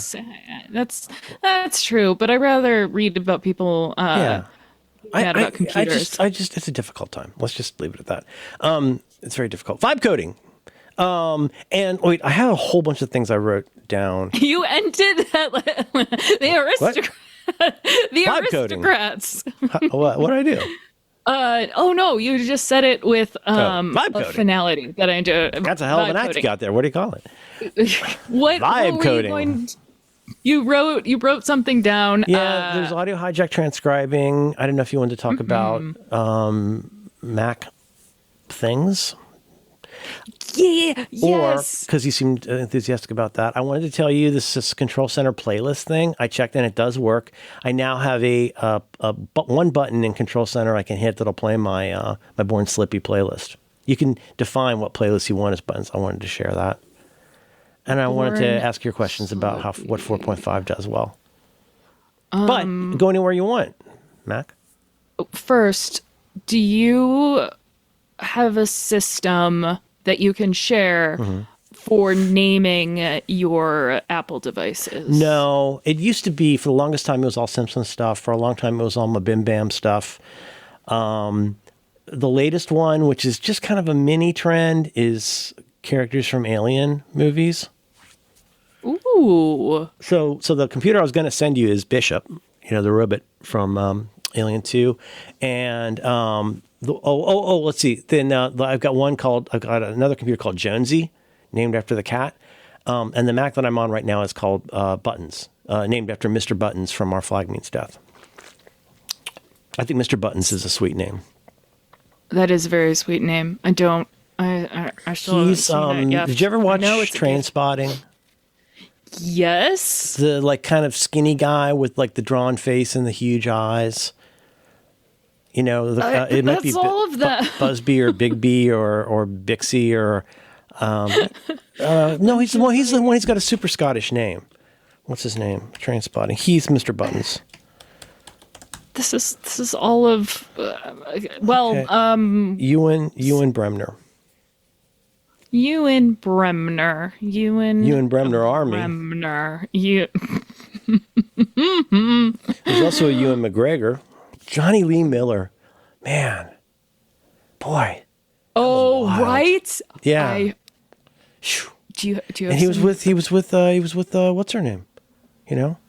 That's true, but I'd rather read about people mad about computers. It's a difficult time. Let's just leave it at that. It's very difficult. Vibe coding. And wait, I have a whole bunch of things I wrote down. You ended that. The aristocrats. What did I do? Oh no, you just said it with vibe a finality that I do. That's a hell of an act you got there. What do you call it? What vibe coding? You wrote something down. Yeah, there's audio hijack transcribing. I don't know if you wanted to talk about Mac things. Yeah, or because you seemed enthusiastic about that, I wanted to tell you this Control Center playlist thing. I checked and it does work. I now have one button in Control Center I can hit that'll play my Born Slippy playlist. You can define what playlists you want as buttons. I wanted to share that, and I wanted to ask your questions about what 4.5 does well. But go anywhere you want, Mac. First, do you have a system that you can share for naming your Apple devices? No, it used to be, for the longest time, it was all Simpsons stuff. For a long time, it was all my Bim Bam stuff. The latest one, which is just kind of a mini trend, is characters from Alien movies. Ooh. So the computer I was going to send you is Bishop, the robot from Alien 2. And let's see. Then I've got another computer called Jonesy, named after the cat. And the Mac that I'm on right now is called Buttons, named after Mr. Buttons from Our Flag Means Death. I think Mr. Buttons is a sweet name. That is a very sweet name. I still haven't seen it yet. Did you ever watch Trainspotting? Yes. The kind of skinny guy with the drawn face and the huge eyes. It might be all of that. Busby or Bigby or Bixie or no, he's the one. He's got a super Scottish name. What's his name? Trainspotting. He's Mr. Buttons. This is all of Ewan Bremner. Ewan Bremner. Ewan Bremner Army. Bremner. There's also a Ewan McGregor. Johnny Lee Miller. Man. Boy. Oh, right? Yeah. Do you and he was with what's her name?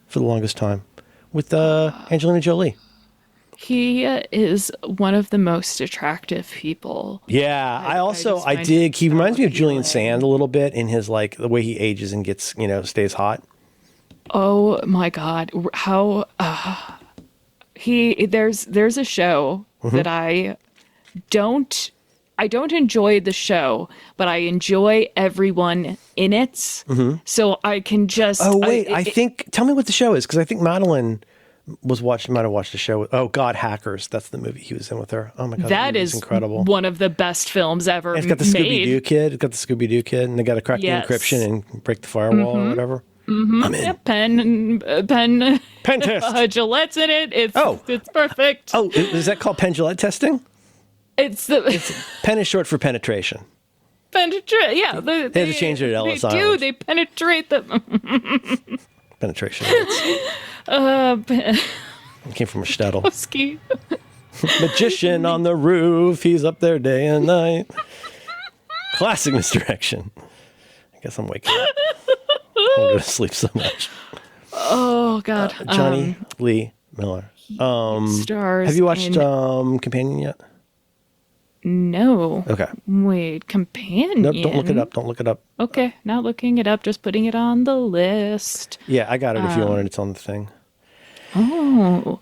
For the longest time. With Angelina Jolie. He is one of the most attractive people. Yeah, I dig. He reminds me of Julian Sand a little bit in his the way he ages and gets stays hot. Oh my God! How there's a show that I don't enjoy the show, but I enjoy everyone in it. So I can just. Oh wait, tell me what the show is, because I think Madeline might have watched a show. Oh God, Hackers. That's the movie he was in with her. Oh my God, That is is incredible. one of the best films ever And it's got the Scooby-Doo kid. It's got the Scooby-Doo kid, and they got to crack the encryption and break the firewall or whatever. I'm in. Yeah, pen test. Gillette's in it. It's perfect. Oh, is that called Penn Gillette testing? It's Pen is short for penetration. penetrate. Yeah, They had to change it at Ellis They Island. do. They penetrate them. Penetration. It came from a shtetl. Ski. Magician on the roof. He's up there day and night. Classic misdirection. I guess I'm waking up. I'm going to sleep so much. Oh God. Johnny Lee Miller. Stars. Have you watched in- Companion yet? No. Okay. Wait, Companion. Nope, don't look it up. Don't look it up. Okay, not looking it up. Just putting it on the list. Yeah, I got it if you want it. It's on the thing. Oh,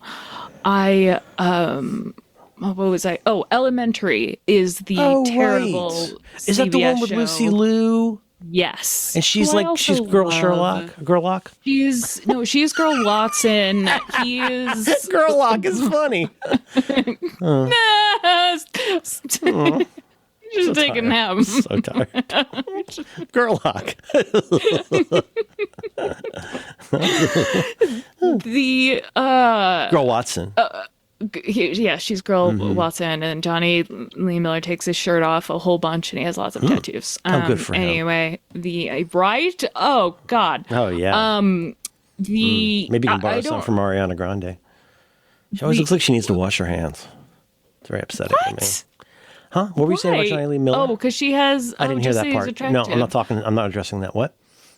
what was I? Oh, Elementary is the terrible. Right. Is that the CBS one with show. Lucy Liu? Yes. And she's Who I like, also she's Girl love. Sherlock? Gerlach? She's Girl Watson. He's Gerlach is funny. just take a nap. So tired. Gerlach. The Girl Watson. yeah, she's Girl Watson, and Johnny Lee Miller takes his shirt off a whole bunch, and he has lots of tattoos. Good for him. Anyway, right? Oh God. Oh, yeah. The Maybe you can borrow I some don't. from Ariana Grande. She always looks like she needs to wash her hands. It's very upsetting to me. What? Huh? What were you saying about Johnny Lee Miller? Oh, because she has. I didn't hear just that he's part. No, I'm attractive. I'm not addressing that. What?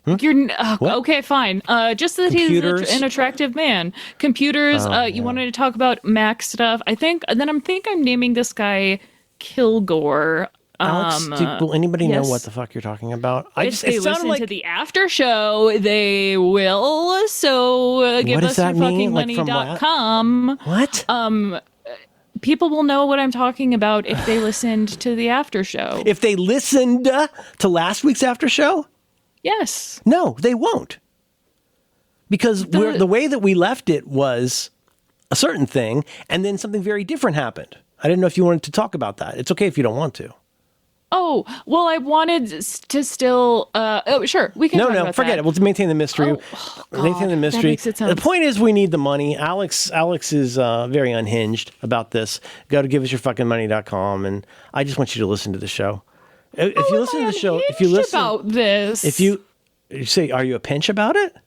Okay, fine. Just that Computers? he's an attractive man. Computers. You wanted to talk about Mac stuff. I think. And then I'm naming this guy Kilgore. Alex, will anybody know yes. what the fuck you're talking about? If they listen to the after show, they will. So give What does us your that mean? Like from fuckingmoney.com. What? People will know what I'm talking about if they listened to the after show. If they listened to last week's after show? Yes. No, they won't. Because the way that we left it was a certain thing, and then something very different happened. I didn't know if you wanted to talk about that. It's okay if you don't want to. Oh, well, I wanted to still. Sure, we can. No, forget it. We'll maintain the mystery. Maintain the mystery. That makes it sound... The point is, we need the money. Alex is very unhinged about this. Go to giveusyourfuckingmoney.com, and I just want you to listen to the show. If you listen to the show, if you listen about this, if you say, are you a pinch about it?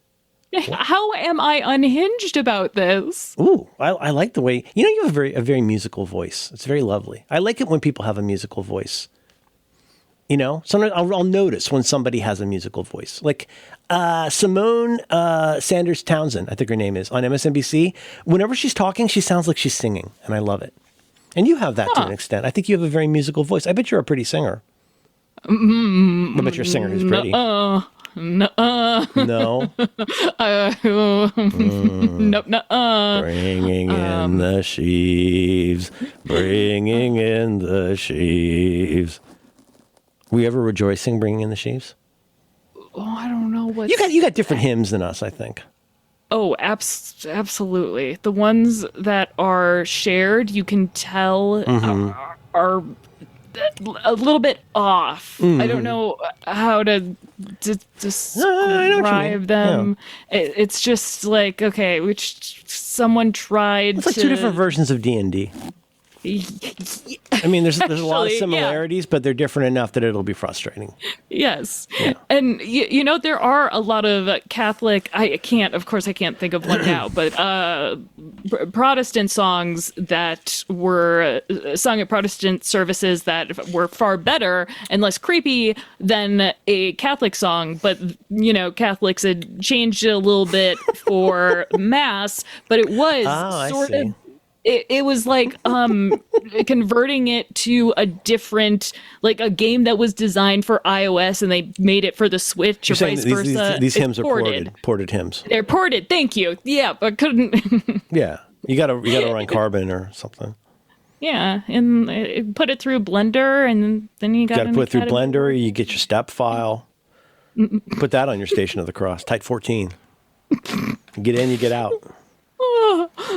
How am I unhinged about this? Ooh, I like the way you have a very musical voice. It's very lovely. I like it when people have a musical voice. Sometimes I'll notice when somebody has a musical voice. Like Simone Sanders Townsend, I think her name is, on MSNBC. Whenever she's talking, she sounds like she's singing, and I love it. And you have that to an extent. I think you have a very musical voice. I bet you're a pretty singer. I bet you're a singer who's pretty. No. Nope. Bringing in the sheaves. Bringing in the sheaves. Were you ever rejoicing bringing in the sheaves? Oh, I don't know what You got different hymns than us, I think. Oh, absolutely. The ones that are shared, you can tell are a little bit off. I don't know how to describe them. Yeah. It's just like, okay, someone tried it's like two different versions of D&D. I mean, there's a lot of similarities, but they're different enough that it'll be frustrating. Yes. Yeah. And, there are a lot of Catholic, I can't think of one now, but Protestant songs that were sung at Protestant services that were far better and less creepy than a Catholic song. But, Catholics had changed it a little bit for Mass, but it was sort of... It was like converting it to a different, like a game that was designed for iOS and they made it for the Switch or vice versa. These hymns are ported hymns. They're ported. Thank you. Yeah, but couldn't. Yeah, you gotta run Carbon or something. Yeah, and put it through Blender, and then you gotta put it through Blender. You get your step file. Put that on your Station of the Cross. Type 14. You get in, you get out.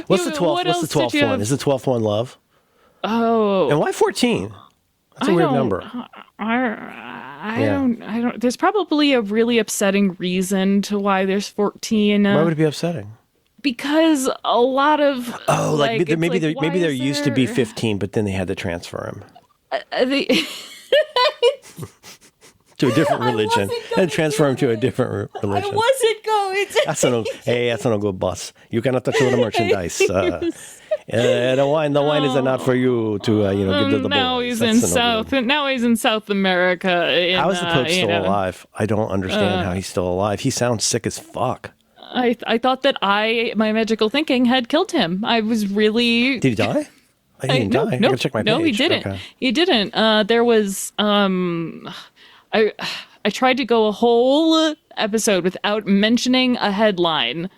What's the 12th? What What's the else did 12th you one? have? Is the 12th one love? Oh, And why 14? That's a I weird don't- number. I Yeah. don't. There's probably a really upsetting reason to why there's 14. Why would it be upsetting? Because a lot of Maybe there is used to be there- 15, but then they had to transfer him the- to a different religion wasn't and gonna transfer him to a different I religion. wasn't going to. That's not a good boss. You cannot touch the merchandise. The wine is not for you to give to the Now boys. he's That's in no South. good. Now he's in South America. How is the Pope still alive? I don't understand how he's still alive. He sounds sick as fuck. I thought that my magical thinking had killed him. I was really. Did he die? He didn't die. I gotta check my page. No, he didn't. Okay. He didn't. There was. I tried to go a whole episode without mentioning a headline,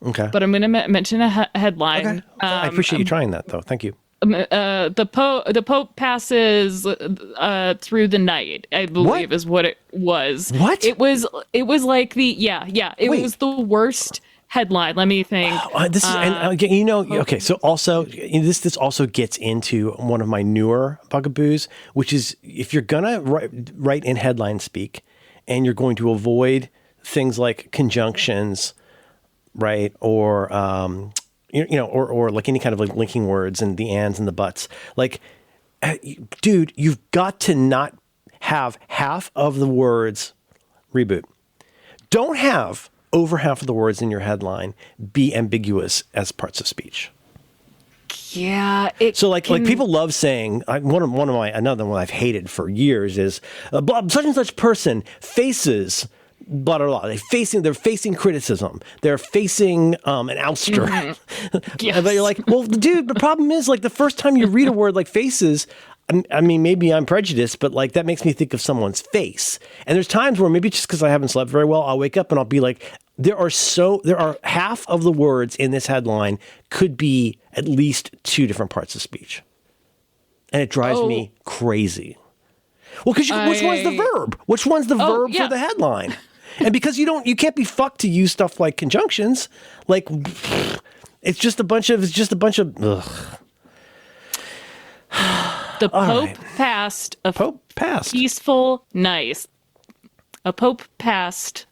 Okay. but I'm going to mention a headline. Okay. I appreciate you trying that, though. Thank you. The Pope passes through the night, I believe, is what it was. What? It was like it Wait. was the worst headline. Let me think. This is, and again, okay. So also, this also gets into one of my newer bugaboos, which is if you're gonna write in headline speak, and you're going to avoid things like conjunctions, right, or or like any kind of like linking words and the ands and the buts, like, dude, you've got to not have half of the words. Reboot. Don't have over half of the words in your headline be ambiguous as parts of speech. Yeah. So like people love saying another one I've hated for years is such and such person faces blah blah blah. They're facing criticism. They're facing an ouster. Yes. But you're like, well, dude, the problem is like the first time you read a word like faces. I mean, maybe I'm prejudiced, but like that makes me think of someone's face. And there's times where maybe just because I haven't slept very well, I'll wake up and I'll be like, there are half of the words in this headline could be at least two different parts of speech. And it drives me crazy. Well, because which one's the verb? Which one's the verb for the headline? And because you can't be fucked to use stuff like conjunctions. Like it's just a bunch of ugh. The Pope passed a peaceful night. A Pope passed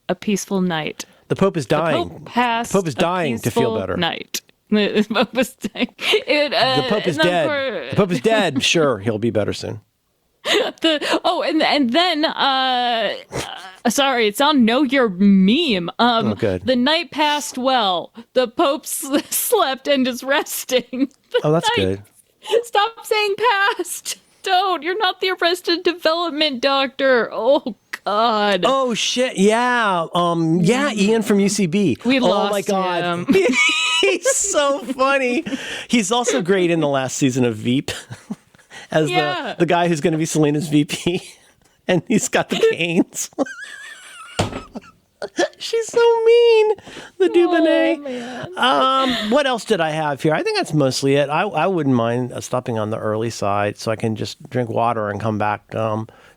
a peaceful night. The Pope is dying. The Pope is dying to feel better. Night. The Pope is dying. The Pope is dead. The Pope is dead. Sure, he'll be better soon. And then sorry, it's on Know Your Meme. Good. The night passed well. The Pope slept and is resting. Oh, that's good. Stop saying past. Don't. You're not the Arrested Development doctor. Oh God. Oh shit. Yeah. Ian from UCB. We lost Oh my God. him. He's so funny. He's also great in the last season of Veep as the guy who's going to be Selena's VP, and he's got the canes. She's so mean, the Dubonnet. What else did I have here? I think that's mostly it. I wouldn't mind stopping on the early side so I can just drink water and come back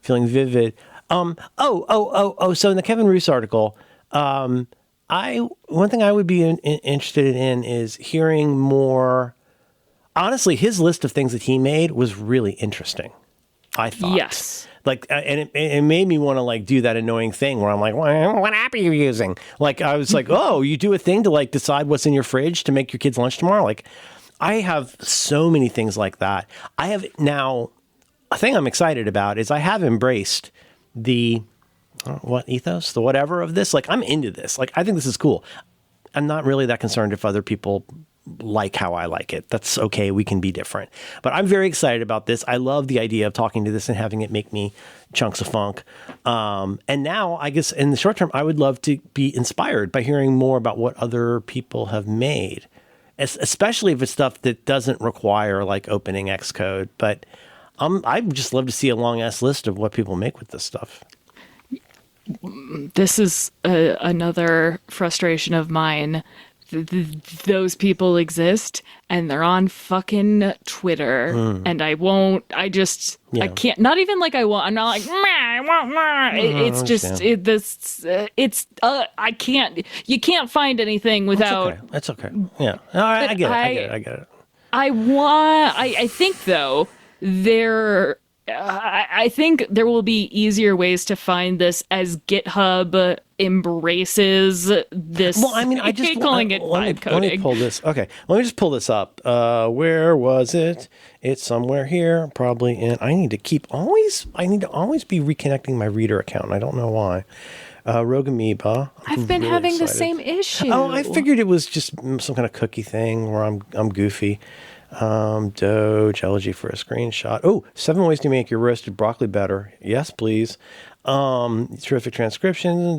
feeling vivid. So in the Kevin Roos article, one thing I would be interested in is hearing more. Honestly, his list of things that he made was really interesting, I thought. Yes. Like, and it made me want to like do that annoying thing where I'm like, what app are you using? Like, I was like, oh, you do a thing to like decide what's in your fridge to make your kids lunch tomorrow. Like, I have so many things like that. I have now, a thing I'm excited about is I have embraced the ethos, the whatever of this. Like, I'm into this. Like, I think this is cool. I'm not really that concerned if other people like how I like it. That's okay. We can be different. But I'm very excited about this. I love the idea of talking to this and having it make me chunks of funk. And now, I guess in the short term, I would love to be inspired by hearing more about what other people have made, especially if it's stuff that doesn't require like opening Xcode. But I'd just love to see a long ass list of what people make with this stuff. This is another frustration of mine. those people exist, and they're on fucking Twitter, and I can't, not even like I want, I'm not like, I want. It's just, I can't, you can't find anything without. That's okay. Yeah. No, I get it. I think though, I think there will be easier ways to find this as GitHub embraces this. Well, I mean, I just calling it vibe coding. Let me pull this. Okay, let me just pull this up. Where was it? It's somewhere here, probably in. I need to always be reconnecting my Reader account. I don't know why. Rogue Amoeba. I've been really having excited. the same issue. Oh, I figured it was just some kind of cookie thing where I'm goofy. Doge, elegy for a screenshot. Oh, 7 ways to make your roasted broccoli better. Yes, please. Terrific transcription.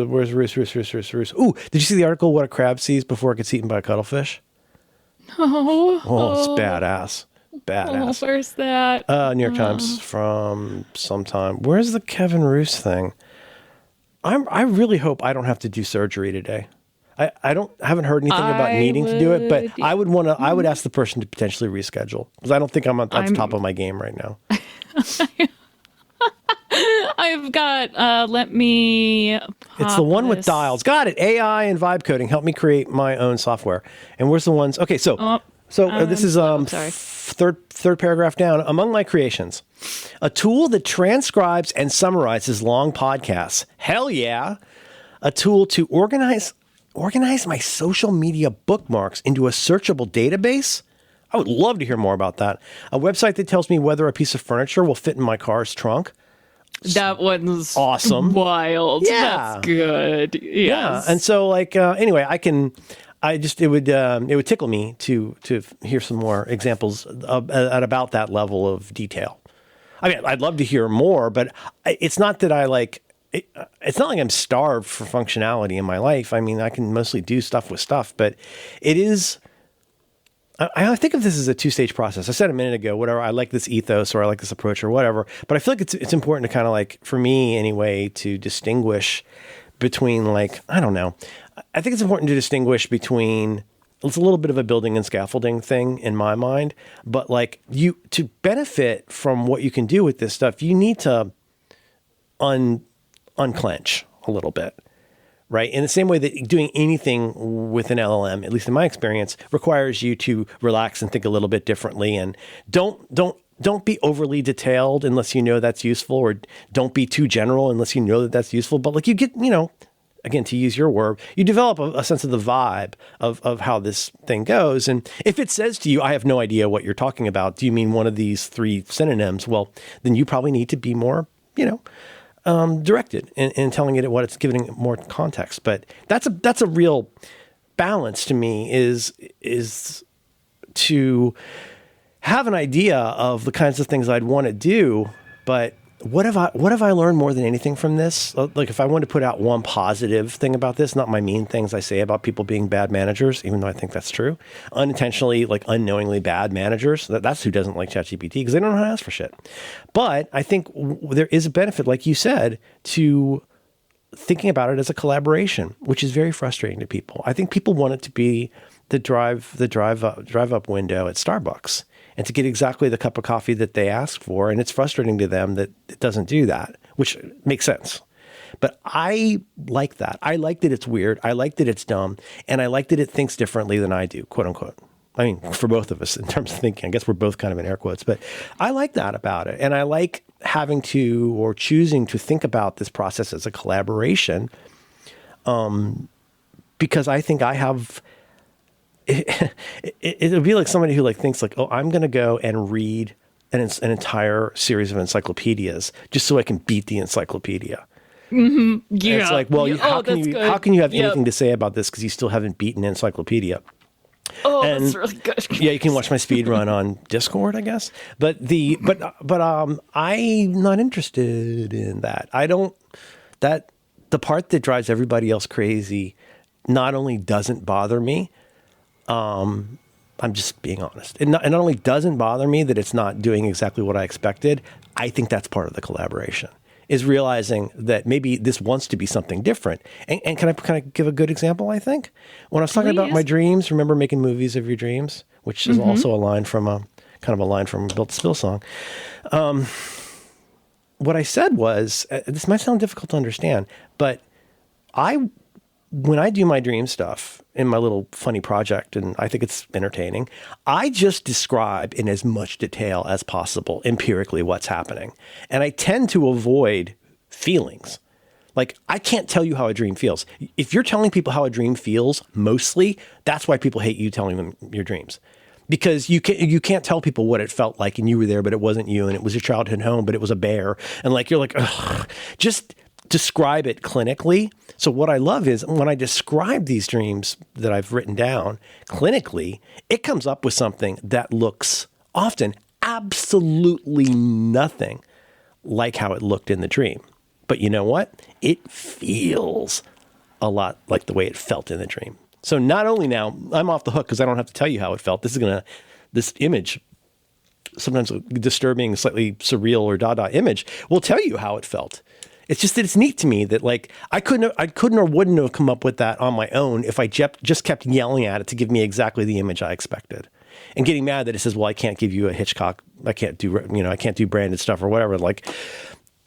Where's Roos? Ooh, did you see the article, What a Crab Sees Before It Gets Eaten by a Cuttlefish? No. Oh, it's badass. Oh, where's that? New York Times from sometime. Where's the Kevin Roos thing? I really hope I don't have to do surgery today. I haven't heard anything about needing to do it, but I would ask the person to potentially reschedule, because I don't think I'm at the top of my game right now. I've got, let me. It's the one with dials. Got it. AI and vibe coding help me create my own software. And where's the ones? Okay, so this is third paragraph down. Among my creations, a tool that transcribes and summarizes long podcasts. Hell yeah. A tool to organize my social media bookmarks into a searchable database. I would love to hear more about that. A website that tells me whether a piece of furniture will fit in my car's trunk. That one's awesome. Wild. Yeah. That's good. Yes. Yeah. And so anyway, it would tickle me to hear some more examples at about that level of detail. I mean, I'd love to hear more, but it's not that it's not like I'm starved for functionality in my life. I mean, I can mostly do stuff with stuff, but it is, I think of this as a 2-stage process. I said a minute ago, whatever, I like this ethos or I like this approach or whatever, but I feel like it's important to kind of for me anyway, to distinguish between I don't know. I think it's important to distinguish between, it's a little bit of a building and scaffolding thing in my mind, but to benefit from what you can do with this stuff, you need to unclench a little bit, right? In the same way that doing anything with an LLM, at least in my experience, requires you to relax and think a little bit differently, and don't be overly detailed unless you know that's useful, or don't be too general unless you know that that's useful. But you get, again, to use your word, you develop a sense of the vibe of how this thing goes. And if it says to you, I have no idea what you're talking about, do you mean one of these 3 synonyms? Well, then you probably need to be more, directed in telling it what it's giving it more context. But that's a real balance to me, is to have an idea of the kinds of things I'd want to do, but what have I learned more than anything from this? If I wanted to put out one positive thing about this, not my mean things I say about people being bad managers, even though I think that's true, unintentionally, unknowingly bad managers, that's who doesn't like ChatGPT, because they don't know how to ask for shit. But I think there is a benefit, like you said, to thinking about it as a collaboration, which is very frustrating to people. I think people want it to be the drive up window at Starbucks, and to get exactly the cup of coffee that they ask for. And it's frustrating to them that it doesn't do that, which makes sense. But I like that. I like that it's weird. I like that it's dumb. And I like that it thinks differently than I do, quote unquote. I mean, for both of us in terms of thinking, I guess we're both kind of in air quotes, but I like that about it. And I like having to, or choosing to think about this process as a collaboration, because I think I have, it'll be like somebody who thinks oh, I'm going to go and read an entire series of encyclopedias just so I can beat the encyclopedia. Mm-hmm. Yeah. And it's well, how can you have anything to say about this because you still haven't beaten an encyclopedia? Oh, that's really good. Yeah, you can watch my speed run on Discord, I guess. But I'm not interested in that. The part that drives everybody else crazy not only doesn't bother me, I'm just being honest. It not only doesn't bother me that it's not doing exactly what I expected, I think that's part of the collaboration. is realizing that maybe this wants to be something different. And can I give a good example, I think? When I was talking about my dreams, remember making movies of your dreams, which is also a line from a Built to Spill song. What I said was, this might sound difficult to understand, but when I do my dream stuff in my little funny project, and I think it's entertaining, I just describe in as much detail as possible empirically what's happening. And I tend to avoid feelings. Like, I can't tell you how a dream feels. If you're telling people how a dream feels, mostly, that's why people hate you telling them your dreams. Because you can't tell people what it felt like and you were there, but it wasn't you, and it was your childhood home, but it was a bear. And like, you're like, ugh, just describe it clinically. So what I love is when I describe these dreams that I've written down clinically, it comes up with something that looks often absolutely nothing like how it looked in the dream. But you know what? It feels a lot like the way it felt in the dream. So not only now, I'm off the hook because I don't have to tell you how it felt. This image, sometimes a disturbing, slightly surreal or Dada image, will tell you how it felt. It's just that it's neat to me that like I couldn't or wouldn't have come up with that on my own if I just kept yelling at it to give me exactly the image I expected, and getting mad that it says, well, I can't give you a Hitchcock, I can't do branded stuff or whatever. Like,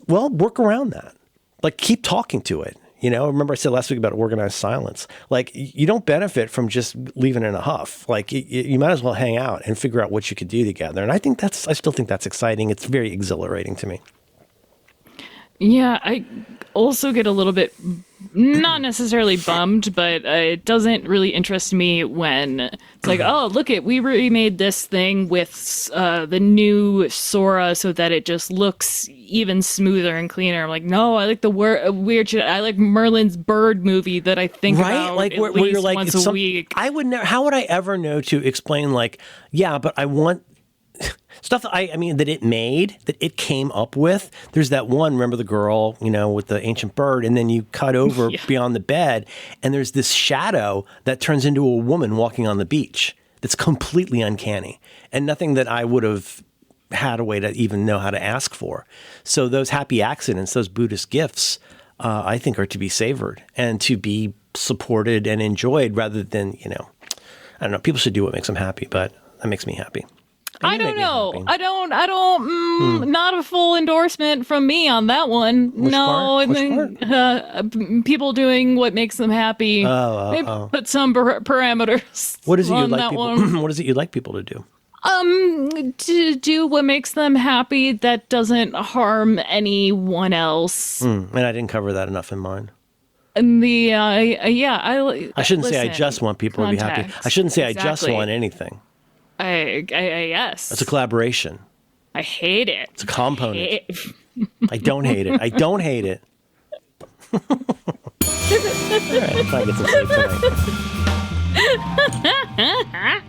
well, work around that. Like, keep talking to it. Remember I said last week about organized silence. Like, you don't benefit from just leaving in a huff. Like, you might as well hang out and figure out what you could do together. And I still think that's exciting. It's very exhilarating to me. Yeah, I also get a little bit, not necessarily bummed, but it doesn't really interest me when it's like, oh, we remade this thing with the new Sora so that it just looks even smoother and cleaner. I'm like, no, I like the weird shit. I like Merlin's bird movie that I think about like, at where least you're like, once a week. I would never. How would I ever know to explain? Like, yeah, but I want stuff that that it made, that it came up with. There's that one, remember the girl, with the ancient bird, and then you cut over beyond the bed, and there's this shadow that turns into a woman walking on the beach. That's completely uncanny, and nothing that I would have had a way to even know how to ask for. So those happy accidents, those Buddhist gifts, I think are to be savored and to be supported and enjoyed rather than, I don't know, people should do what makes them happy, but that makes me happy. I don't know. I don't, not a full endorsement from me on that one. Which part? People doing what makes them happy. Maybe put some parameters. What is it you'd like people? What is it you'd like people to do? To do what makes them happy that doesn't harm anyone else. And I didn't cover that enough in mine. And I shouldn't say I just want people to be happy. I shouldn't say I just want anything. Yes. It's a collaboration. I hate it. It's a component. I don't hate it. I don't hate it. All right, I'll try to get some sleep tonight.